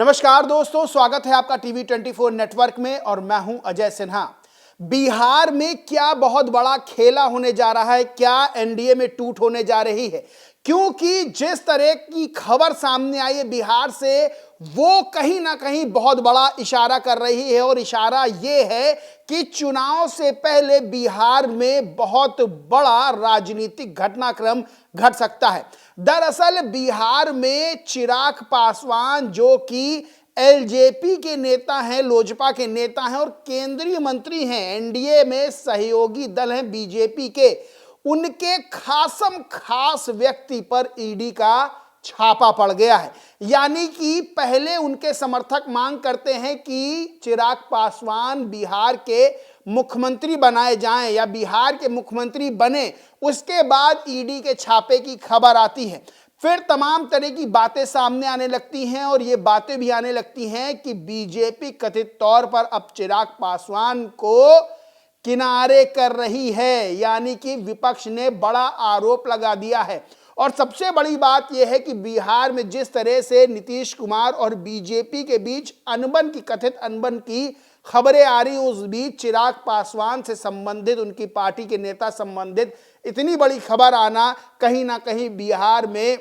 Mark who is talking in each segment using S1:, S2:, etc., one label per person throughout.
S1: नमस्कार दोस्तों, स्वागत है आपका टीवी 24 नेटवर्क में और मैं हूं अजय सिन्हा। बिहार में क्या बहुत बड़ा खेला होने जा रहा है, क्या एनडीए में टूट होने जा रही है? क्योंकि जिस तरह की खबर सामने आई है बिहार से, वो कहीं ना कहीं बहुत बड़ा इशारा कर रही है और इशारा ये है कि चुनाव से पहले बिहार में बहुत बड़ा राजनीतिक घटनाक्रम घट सकता है। दरअसल बिहार में चिराग पासवान जो कि एलजेपी के नेता हैं, लोजपा के नेता हैं और केंद्रीय मंत्री हैं, एनडीए में सहयोगी दल हैं बीजेपी के, उनके खासम खास व्यक्ति पर ईडी का छापा पड़ गया है। यानी कि पहले उनके समर्थक मांग करते हैं कि चिराग पासवान बिहार के मुख्यमंत्री बनाए जाएं या बिहार के मुख्यमंत्री बने, उसके बाद ईडी के छापे की खबर आती है। फिर तमाम तरह की बातें सामने आने लगती हैं और ये बातें भी आने लगती हैं कि बीजेपी कथित तौर पर अब चिराग पासवान को किनारे कर रही है, यानी कि विपक्ष ने बड़ा आरोप लगा दिया है। और सबसे बड़ी बात यह है कि बिहार में जिस तरह से नीतीश कुमार और बीजेपी के बीच अनबन की, कथित अनबन की खबरें आ रही, उस बीच चिराग पासवान से संबंधित, उनकी पार्टी के नेता संबंधित इतनी बड़ी खबर आना कहीं ना कहीं बिहार में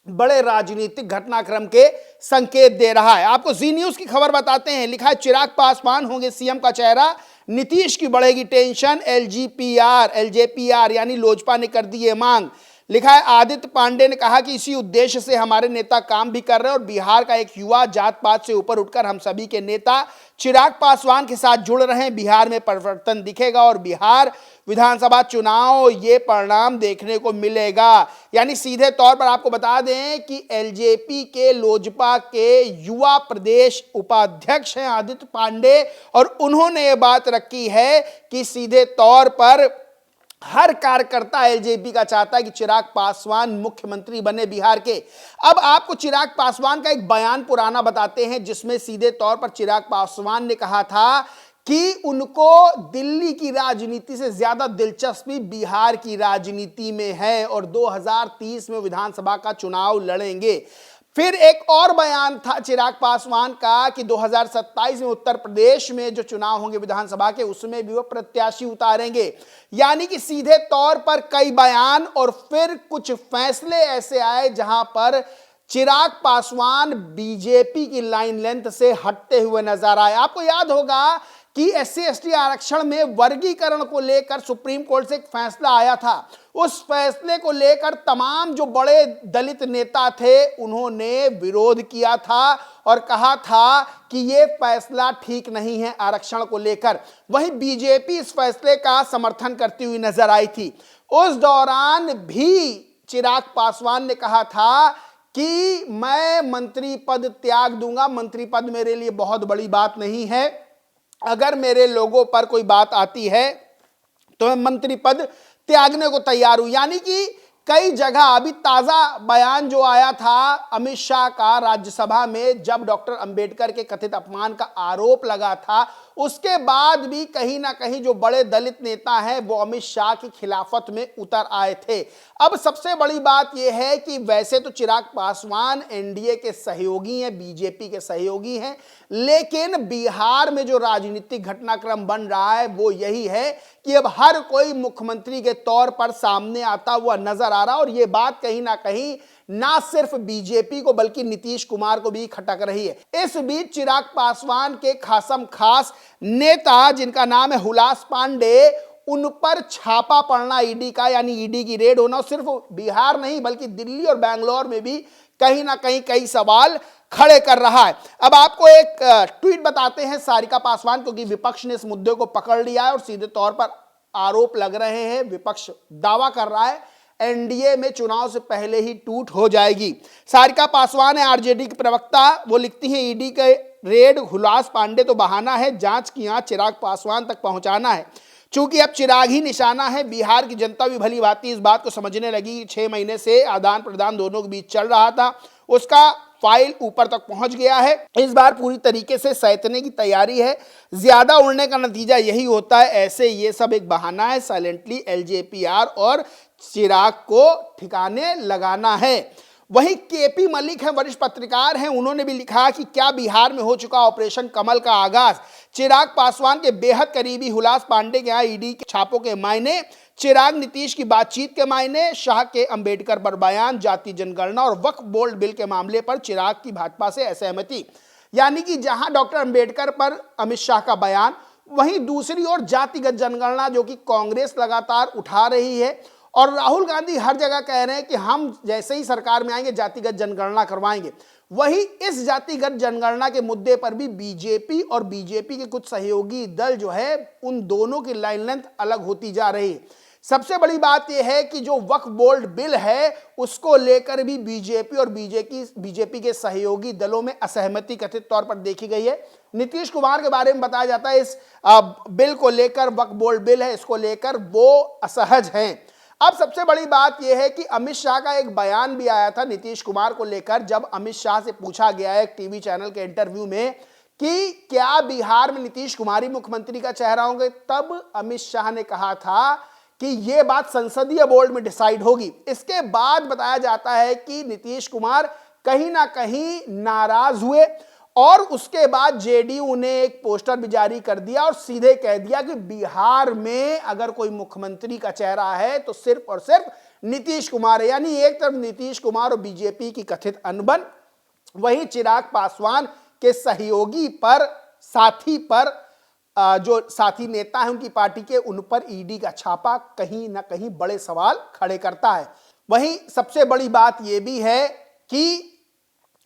S1: बड़े राजनीतिक घटनाक्रम के संकेत दे रहा है। आपको जी न्यूज की खबर बताते हैं। लिखा है, चिराग पासवान होंगे सीएम का चेहरा, नीतीश की बढ़ेगी टेंशन, एलजेपीआर यानी लोजपा ने कर दी है मांग। लिखा है, आदित्य पांडे ने कहा कि इसी उद्देश्य से हमारे नेता काम भी कर रहे हैं और बिहार का एक युवा जात पात से ऊपर उठकर हम सभी के नेता चिराग पासवान के साथ जुड़ रहे हैं। बिहार में परिवर्तन दिखेगा और बिहार विधानसभा चुनाव ये परिणाम देखने को मिलेगा। यानी सीधे तौर पर आपको बता दें कि एलजेपी के, लोजपा के युवा प्रदेश उपाध्यक्ष हैं आदित्य पांडे, और उन्होंने ये बात रखी है कि सीधे तौर पर हर कार्यकर्ता एलजेपी का चाहता है कि चिराग पासवान मुख्यमंत्री बने बिहार के। अब आपको चिराग पासवान का एक बयान पुराना बताते हैं, जिसमें सीधे तौर पर चिराग पासवान ने कहा था कि उनको दिल्ली की राजनीति से ज्यादा दिलचस्पी बिहार की राजनीति में है और 2030 में विधानसभा का चुनाव लड़ेंगे। फिर एक और बयान था चिराग पासवान का कि 2027 में उत्तर प्रदेश में जो चुनाव होंगे विधानसभा के, उसमें भी वो प्रत्याशी उतारेंगे। यानी कि सीधे तौर पर कई बयान और फिर कुछ फैसले ऐसे आए जहां पर चिराग पासवान बीजेपी की लाइन लेंथ से हटते हुए नजर आए। आपको याद होगा कि SC/ST आरक्षण में वर्गीकरण को लेकर सुप्रीम कोर्ट से एक फैसला आया था। उस फैसले को लेकर तमाम जो बड़े दलित नेता थे उन्होंने विरोध किया था और कहा था कि ये फैसला ठीक नहीं है आरक्षण को लेकर। वहीं बीजेपी इस फैसले का समर्थन करती हुई नजर आई थी। उस दौरान भी चिराग पासवान ने कहा था कि मैं मंत्री पद त्याग दूंगा, मंत्री पद मेरे लिए बहुत बड़ी बात नहीं है, अगर मेरे लोगों पर कोई बात आती है तो मैं मंत्री पद त्यागने को तैयार हूं। यानी कि कई जगह अभी ताजा बयान जो आया था अमित शाह का राज्यसभा में, जब डॉक्टर अंबेडकर के कथित अपमान का आरोप लगा था, उसके बाद भी कहीं ना कहीं जो बड़े दलित नेता हैं वो अमित शाह की खिलाफत में उतर आए थे। अब सबसे बड़ी बात यह है कि वैसे तो चिराग पासवान एनडीए के सहयोगी हैं, बीजेपी के सहयोगी हैं, लेकिन बिहार में जो राजनीतिक घटनाक्रम बन रहा है वो यही है कि अब हर कोई मुख्यमंत्री के तौर पर सामने आता हुआ नजर आ रहा है और ये बात कहीं ना कहीं ना सिर्फ बीजेपी को बल्कि नीतीश कुमार को भी खटक रही है। इस बीच चिराग पासवान के खासम खास नेता जिनका नाम है हुलास पांडे, उन पर छापा पड़ना ईडी का, यानी ईडी की रेड होना सिर्फ बिहार नहीं बल्कि दिल्ली और बैंगलोर में भी कहीं ना कहीं कई सवाल खड़े कर रहा है। अब आपको एक ट्वीट बताते हैं सारिका पासवान, क्योंकि विपक्ष ने इस मुद्दे को पकड़ लिया है और सीधे तौर पर आरोप लग रहे हैं, विपक्ष दावा कर रहा है एनडीए में चुनाव से पहले ही टूट हो जाएगी। सारिका पासवान है आरजेडी की प्रवक्ता, वो लिखती हैं ईडी के रेड हुलास पांडे तो बहाना है, जांच की आंच चिराग पासवान तक पहुंचाना है। चूंकि अब चिराग ही निशाना है, बिहार की जनता भी भली भांति इस बात को समझने लगी। 6 महीने से आदान प्रदान दोनों के बीच चल रहा था, उसका फाइल ऊपर तक पहुंच गया है। इस बार पूरी तरीके से सैतने की तैयारी है, ज्यादा उड़ने का नतीजा यही होता है। ऐसे ये सब एक बहाना है, साइलेंटली एलजेपीआर और चिराग को ठिकाने लगाना है। वहीं केपी मलिक हैं, वरिष्ठ पत्रकार हैं, उन्होंने भी लिखा कि क्या बिहार में हो चुका ऑपरेशन कमल का आगाज, चिराग पासवान के बेहद करीबी हुलास पांडे के यहाँ ईडी के छापों के मायने, चिराग नीतीश की बातचीत के मायने, शाह के अंबेडकर पर बयान, जाति जनगणना और वक्फ बोर्ड बिल के मामले पर चिराग की भाजपा से असहमति। यानी कि जहां डॉक्टर अंबेडकर पर अमित शाह का बयान, वहीं दूसरी ओर जातिगत जनगणना जो कि कांग्रेस लगातार उठा रही है और राहुल गांधी हर जगह कह रहे हैं कि हम जैसे ही सरकार में आएंगे जातिगत जनगणना करवाएंगे। वही इस जातिगत जनगणना के मुद्दे पर भी बीजेपी और बीजेपी के कुछ सहयोगी दल जो है उन दोनों की लाइन लेंथ अलग होती जा रही है। सबसे बड़ी बात यह है कि जो वक्फ बोर्ड बिल है उसको लेकर भी बीजेपी और बीजेपी के सहयोगी दलों में असहमति कथित तौर पर देखी गई है। नीतीश कुमार के बारे में बताया जाता है इस बिल को लेकर, वक्फ बोर्ड बिल है इसको लेकर वो असहज हैं। अब सबसे बड़ी बात यह है कि अमित शाह का एक बयान भी आया था नीतीश कुमार को लेकर, जब अमित शाह से पूछा गया है एक टीवी चैनल के इंटरव्यू में कि क्या बिहार में नीतीश कुमार ही मुख्यमंत्री का चेहरा होंगे, तब अमित शाह ने कहा था कि यह बात संसदीय बोर्ड में डिसाइड होगी। इसके बाद बताया जाता है कि नीतीश कुमार कहीं ना कहीं नाराज हुए और उसके बाद जेडीयू ने एक पोस्टर भी जारी कर दिया और सीधे कह दिया कि बिहार में अगर कोई मुख्यमंत्री का चेहरा है तो सिर्फ और सिर्फ नीतीश कुमार है। यानी एक तरफ नीतीश कुमार और बीजेपी की कथित अनबन, वहीं चिराग पासवान के सहयोगी पर, साथी पर, जो साथी नेता हैं उनकी पार्टी के, उन पर ईडी का छापा कहीं ना कहीं बड़े सवाल खड़े करता है। वहीं सबसे बड़ी बात यह भी है कि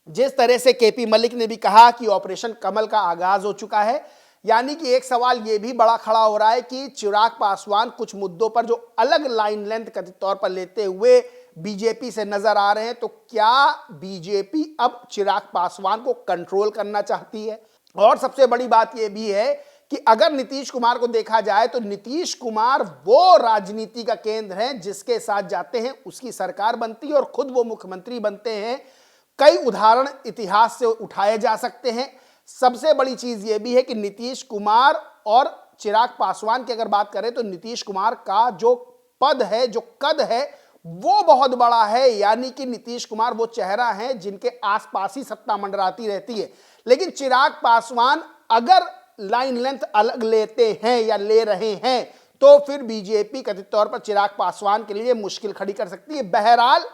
S1: जिस तरह से केपी मलिक ने भी कहा कि ऑपरेशन कमल का आगाज हो चुका है, यानी कि एक सवाल यह भी बड़ा खड़ा हो रहा है कि चिराग पासवान कुछ मुद्दों पर जो अलग लाइन लेंथ कथित तौर पर लेते हुए बीजेपी से नजर आ रहे हैं, तो क्या बीजेपी अब चिराग पासवान को कंट्रोल करना चाहती है? और सबसे बड़ी बात यह भी है कि अगर नीतीश कुमार को देखा जाए तो नीतीश कुमार वो राजनीति का केंद्र है जिसके साथ जाते हैं उसकी सरकार बनती है और खुद वो मुख्यमंत्री बनते हैं। कई उदाहरण इतिहास से उठाए जा सकते हैं। सबसे बड़ी चीज यह भी है कि नीतीश कुमार और चिराग पासवान की अगर बात करें तो नीतीश कुमार का जो पद है, जो कद है, वो बहुत बड़ा है। यानी कि नीतीश कुमार वो चेहरा है जिनके आसपास ही सत्ता मंडराती रहती है। लेकिन चिराग पासवान अगर लाइन लेंथ अलग लेते हैं या ले रहे हैं तो फिर बीजेपी कथित तौर पर चिराग पासवान के लिए मुश्किल खड़ी कर सकती है। बहरहाल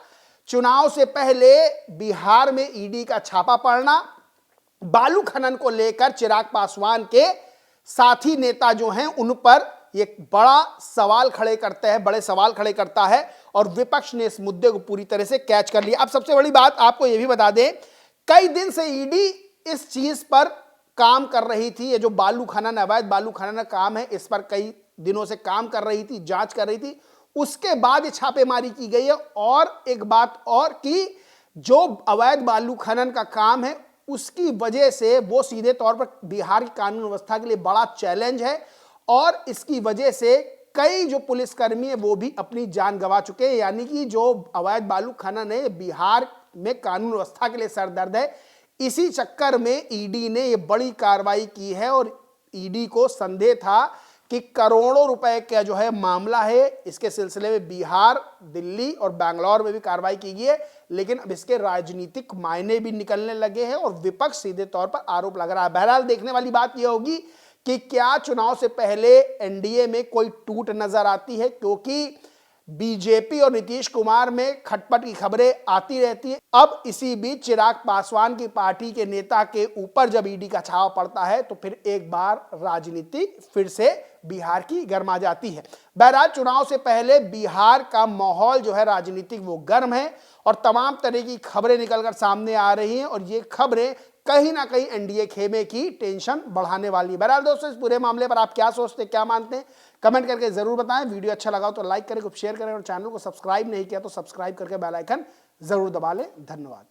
S1: चुनाव से पहले बिहार में ईडी का छापा पड़ना, बालू खनन को लेकर चिराग पासवान के साथी नेता जो हैं उन पर एक बड़ा सवाल खड़े करते हैं, बड़े सवाल खड़े करता है और विपक्ष ने इस मुद्दे को पूरी तरह से कैच कर लिया। अब सबसे बड़ी बात आपको यह भी बता दें, कई दिन से ईडी इस चीज पर काम कर रही थी। ये जो बालू खनन, अवैध बालू खनन का काम है, इस पर कई दिनों से काम कर रही थी, जांच कर रही थी। उसके बाद ये छापेमारी की गई है। और एक बात और कि जो अवैध बालू खनन का काम है उसकी वजह से वो सीधे तौर पर बिहार की कानून व्यवस्था के लिए बड़ा चैलेंज है और इसकी वजह से कई जो पुलिसकर्मी है वो भी अपनी जान गंवा चुके हैं। यानी कि जो अवैध बालू खनन है बिहार में कानून व्यवस्था के लिए सरदर्द है। इसी चक्कर में ईडी ने ये बड़ी कार्रवाई की है और ईडी को संदेह था कि करोड़ों रुपए का जो है मामला है। इसके सिलसिले में बिहार, दिल्ली और बैंगलोर में भी कार्रवाई की गई है, लेकिन अब इसके राजनीतिक मायने भी निकलने लगे हैं और विपक्ष सीधे तौर पर आरोप लगा रहा है। बहरहाल देखने वाली बात यह होगी कि क्या चुनाव से पहले एनडीए में कोई टूट नजर आती है, क्योंकि बीजेपी और नीतीश कुमार में खटपट की खबरें आती रहती है। अब इसी बीच चिराग पासवान की पार्टी के नेता के ऊपर जब ईडी का छावा पड़ता है तो फिर एक बार राजनीति फिर से बिहार की गर्मा जाती है। बहरहाल चुनाव से पहले बिहार का माहौल जो है राजनीतिक वो गर्म है और तमाम तरह की खबरें निकलकर सामने आ रही हैं और ये खबरें कहीं ना कहीं एनडीए खेमे की टेंशन बढ़ाने वाली है। बहरहाल दोस्तों, इस पूरे मामले पर आप क्या सोचते हैं, क्या मानते हैं, कमेंट करके जरूर बताएं। वीडियो अच्छा लगा तो लाइक करें, शेयर करें और चैनल को सब्सक्राइब नहीं किया तो सब्सक्राइब करके बेल आइकन जरूर दबा लें। धन्यवाद।